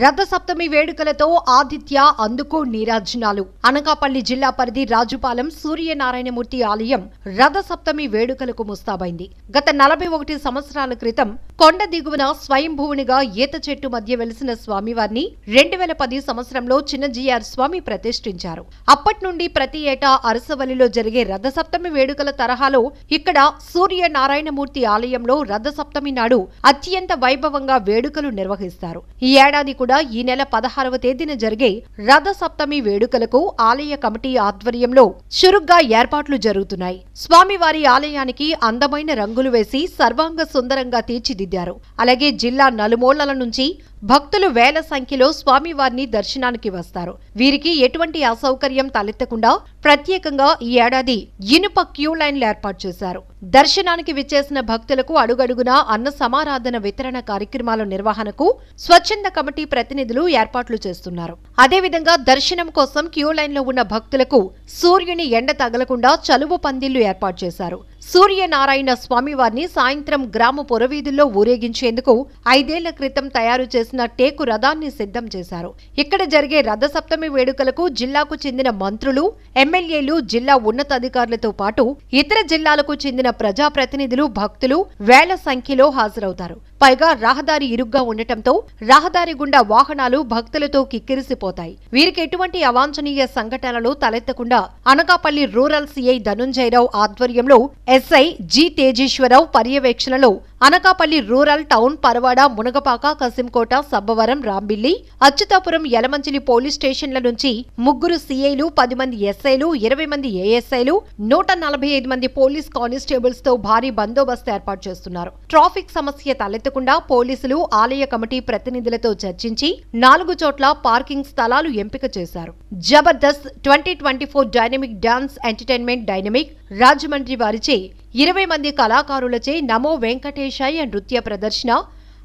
రథసప్తమి వేడుకలతో ఆదిత్య అందుకో నీరాజనాలు. అనకాపల్లి జిల్లా పరిధి రాజుపాలెం సూర్యనారాయణమూర్తి ఆలయం రథసప్తమి వేడుకలకు ముస్తాబైంది. గత 41 సంవత్సరాల క్రితం కొండ దిగువన స్వయంభూవునిగా ఈత చెట్టు మధ్య వెలిసిన స్వామివారిని 2010 సంవత్సరంలో చిన్నజీఆర్ స్వామి ప్రతిష్ఠించారు. అప్పటి నుండి ప్రతి ఏటా అరసవల్లిలో జరిగే రథసప్తమి వేడుకల తరహాలో ఇక్కడ సూర్యనారాయణమూర్తి ఆలయంలో రథసప్తమి నాడు అత్యంత వైభవంగా వేడుకలు నిర్వహిస్తారు. ఈ ఏడాది కూడా ఈ నెల 16వ తేదీన జరిగే రథసప్తమి వేడుకలకు ఆలయ కమిటీ ఆధ్వర్యంలో చురుగ్గా ఏర్పాట్లు జరుగుతున్నాయి. స్వామివారి ఆలయానికి అందమైన రంగులు వేసి సర్వాంగ సుందరంగా తీర్చిదిద్దారు. అలాగే జిల్లా నలుమూలల నుంచి భక్తులు వేల సంఖ్యలో స్వామివారిని దర్శనానికి వస్తారు. వీరికి ఎటువంటి అసౌకర్యం తలెత్తకుండా ప్రత్యేకంగా ఈ ఏడాది ఇనుప క్యూ లైన్లు ఏర్పాటు చేశారు. దర్శనానికి విచ్చేసిన భక్తులకు అడుగడుగునా అన్న సమారాధన వితరణ కార్యక్రమాల నిర్వహణకు స్వచ్ఛంద కమిటీ ప్రతినిధులు ఏర్పాట్లు చేస్తున్నారు. అదేవిధంగా దర్శనం కోసం క్యూ లైన్లో ఉన్న భక్తులకు సూర్యుని ఎండ తగలకుండా చలువ పందిళ్లు ఏర్పాటు చేశారు. సూర్యనారాయణ స్వామివారిని సాయంత్రం గ్రామ పురవీధుల్లో ఊరేగించేందుకు 5 ఏళ్ల క్రితం తయారు చేసిన టేకు రథాన్ని సిద్ధం చేశారు. ఇక్కడ జరిగే రథసప్తమి వేడుకలకు జిల్లాకు చెందిన మంత్రులు, ఎమ్మెల్యేలు, జిల్లా ఉన్నతాధికారులతో పాటు ఇతర జిల్లాలకు చెందిన ప్రజాప్రతినిధులు, భక్తులు వేల సంఖ్యలో హాజరవుతారు. పైగా రహదారి ఇరుగ్గా ఉండటంతో రహదారి గుండా వాహనాలు భక్తులతో కిక్కిరిసిపోతాయి. వీరికి ఎటువంటి అవాంఛనీయ సంఘటనలు తలెత్తకుండా అనకాపల్లి రూరల్ సీఐ ధనుంజయరావు ఆధ్వర్యంలో ఎస్ఐ జి తేజేశ్వరరావు పర్యవేక్షణలో Anakapalli rural town Parawada, Munagapaka, Kasimkota, Sabbavaram, Rambilli, Atchutapuram, Yelamanchili police స్టేషన్ల నుంచి 3 సీఐలు, 10 మంది ఎస్ఐలు, 20 మంది ఏఎస్ఐలు, 145 మంది పోలీస్ కానిస్టేబుల్స్ తో భారీ బందోబస్తు ఏర్పాటు చేస్తున్నారు. ట్రాఫిక్ సమస్య తలెత్తకుండా పోలీసులు ఆలయ కమిటీ ప్రతినిధులతో చర్చించి 4 చోట్ల పార్కింగ్ స్థలాలు ఎంపిక చేశారు. Jabardasth 2024 dynamic dance entertainment dynamic Rajahmundry వారిచే 20 మంది కళాకారులచే నమో వెంకటేశాయ నృత్య ప్రదర్శన,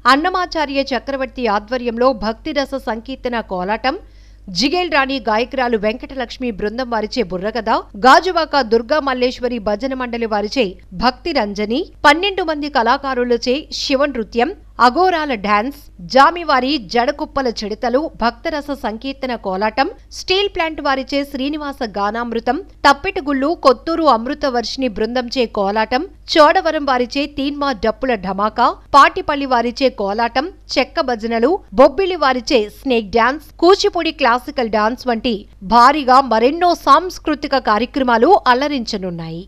అన్నమాచార్య చక్రవర్తి ఆధ్వర్యంలో భక్తిరస సంకీర్తన కోలాటం, జిగేల్ రాణి గాయకురాలు వెంకటలక్ష్మి బృందం వారిచే బుర్రకథ, గాజువాక దుర్గా మల్లేశ్వరి భజన మండలి వారిచే భక్తి రంజని, 12 మంది కళాకారులచే శివ నృత్యం, అఘోరాల డాన్స్, జామివారి జడకుప్పల చెడతలు, భక్తరస సంకీర్తన కోలాటం, స్టీల్ ప్లాంట్ వారిచే శ్రీనివాస గానామృతం, తప్పెటగుళ్ళు, కొత్తూరు అమృత వర్షిణి బృందంచే కోలాటం, చోడవరం వారిచే తీన్మా డప్పుల ఢమాకా, పాటిపల్లి వారిచే కోలాటం, చెక్క భజనలు, బొబ్బిలి వారిచే snake dance, Kuchipudi classical dance వంటి భారీగా మరెన్నో సాంస్కృతిక కార్యక్రమాలు అలరించనున్నాయి.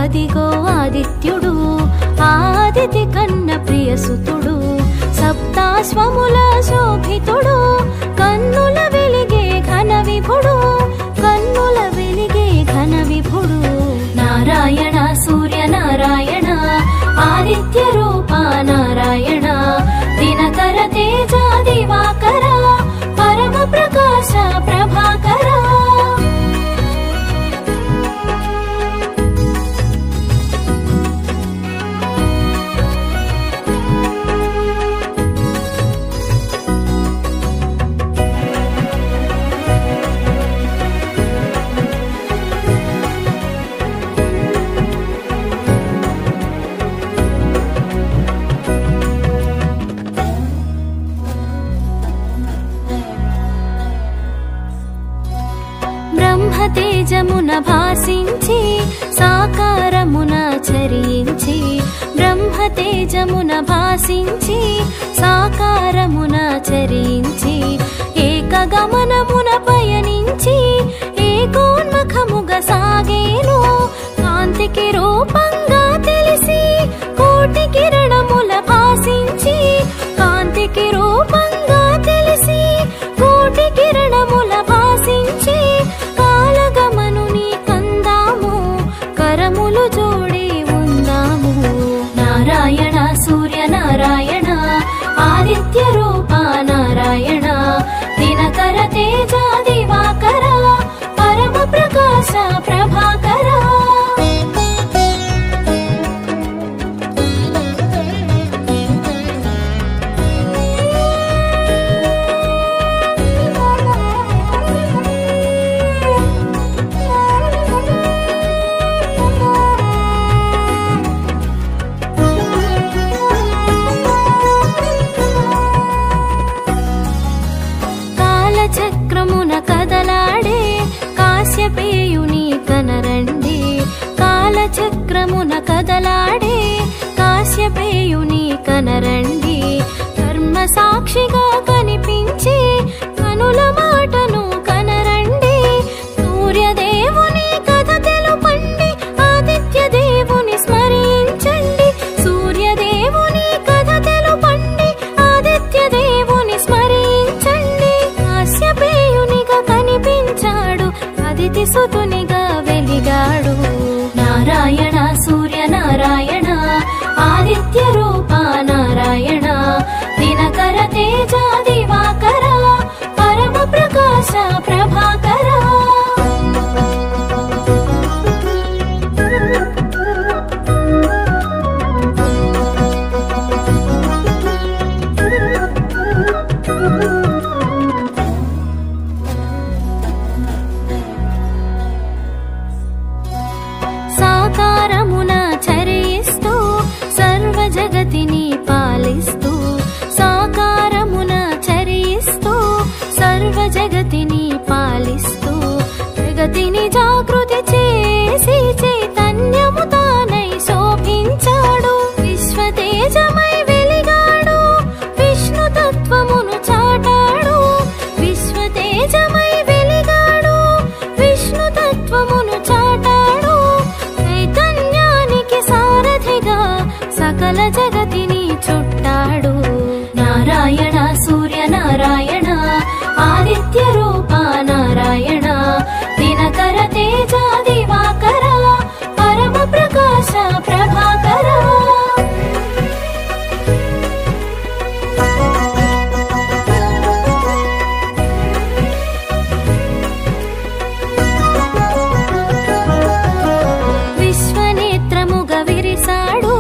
అదిగో ఆదిత్యుడు, ఆదితి కన్న ప్రియసుతుడు, సప్తాశ్వముల శోభితుడు, కన్నుల వెలిగే ఘన విభుడు, కన్నుల వెలిగే ఘన విభుడు. నారాయణ సూర్యనారాయణ, ఆదిత్య రూప నారాయణ, దినకర తేజ దివాకర, పరమ ప్రకాశ ప్రభాకర. తేజమున భాసించి సాకారమున చరించి తేజమున భాసించి సాకారమున చరించి ఏకగమనమున పయనించి ఏకోన్ముఖముగా సాగేను కాంతికి రూపంగా తెలిసి కోటి కిరణముల భాసించి కాంతికి రూపంగా తెలిసి కోటి కిరణముల భాసించి కాలగమనుని కందాము కరములు జోడి ఉందాము నారాయణ సూర్య నారాయణ ఆదిత్య రూప నారాయణ దినకర తేజ దివాకర పరమ ప్రకాశ ప్రభాకర చక్రమున కదలాడే కాశ్యపేయుని కనరండి కాలచక్రమున కదలాడే కాశ్యపేయుని కనరండి ధర్మ సాక్షిగా కనిపించి కనుల మాటను కనరండి సూర్యదేవుని కథ తెలుపండి ఆదిత్య దేవుని స్మరించండి సూర్యదేవుని కథ తెలుపండి ఆదిత్య దేవుని స్మరించండి కాశ్యపేయునిగా కనిపించాడు అదితి సుతునిగా వెలిగాడు నారాయణ సూర్య నారాయణ ఆదిత్య రూప నారాయణ దినకర తేజ దివాకర పరమ ప్రకాశ ప్రభాకర సాకారమున చరిస్తూ సర్వ జగతిని పాలిస్తూ సాకారమున చరిస్తూ సర్వ జగతిని పాలిస్తూ జగతిని జాగృతి చేసి చైతన్యము తానై శోభించాడు విశ్వతేజమై వెలిగాడు విష్ణు తత్వమును చాటాడు విశ్వతేజమై వెలిగాడు విష్ణు తత్వమును చాటాడు చైతన్యానికి సారథిగా సకల జగతిని చుట్టాడు నారాయణ సూర్య నారాయణ ఆదిత్య రూప నారాయణ దినకర తేజ దివాకర పరమ ప్రకాశ ప్రభాకర విశ్వనేత్రముగా విరిసాడు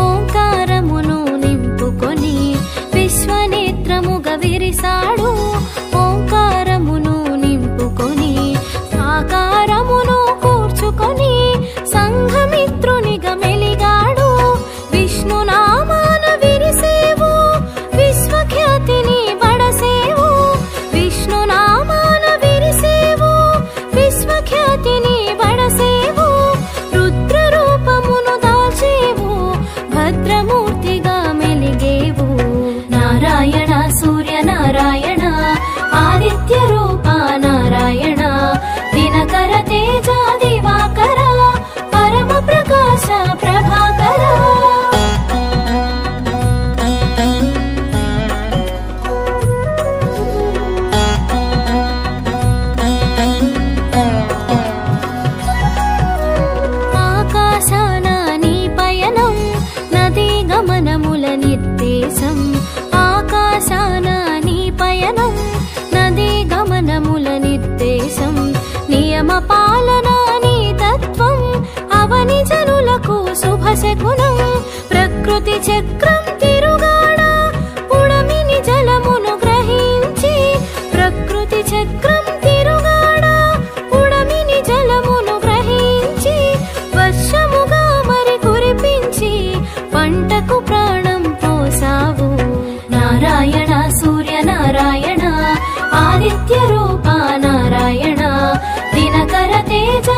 ఓంకారమును నింపుకొని విశ్వనేత్రముగా విరిసాడు ఓంకారమును నింపుకొని సాకారమును కూర్చుకొని సంఘమిత్రునిగా మెలిగాడు విష్ణునామాన విరిసేవు విశ్వఖ్యాతిని బడసేవు విష్ణునామాన విరిసేవు విశ్వఖ్యాతిని బడసేవు రుద్ర రూపమును దాల్చేవు భద్రమూర్తిగా మెలిగేవు నారాయణ సూర్య నారాయణ ఆదిత్య రూప నారాయణ దినకర తేజ దివాకర పరమ ప్రకాశ ప్రభాకర ఆకాశాన నీ పయనం నదీ గమనముల నిర్దేశం ఆకాశాన నీ పయనం నదీ గమనముల నిర్దేశం నియమ పాలన నీ తత్వం అవని జనులకు శుభశకునం ప్రకృతి చక్రం తిరుగాడ పుడమిని జలమును గ్రహించి ప్రకృతి చక్రం తిరుగాడ పుడమిని జలమును గ్రహించి వర్షముగా మరి కురిపించి పంటకు ప్రాణం పోసావు నారాయణ సూర్య నారాయణ ఆదిత్య రూప నారాయణ దినకర తేజ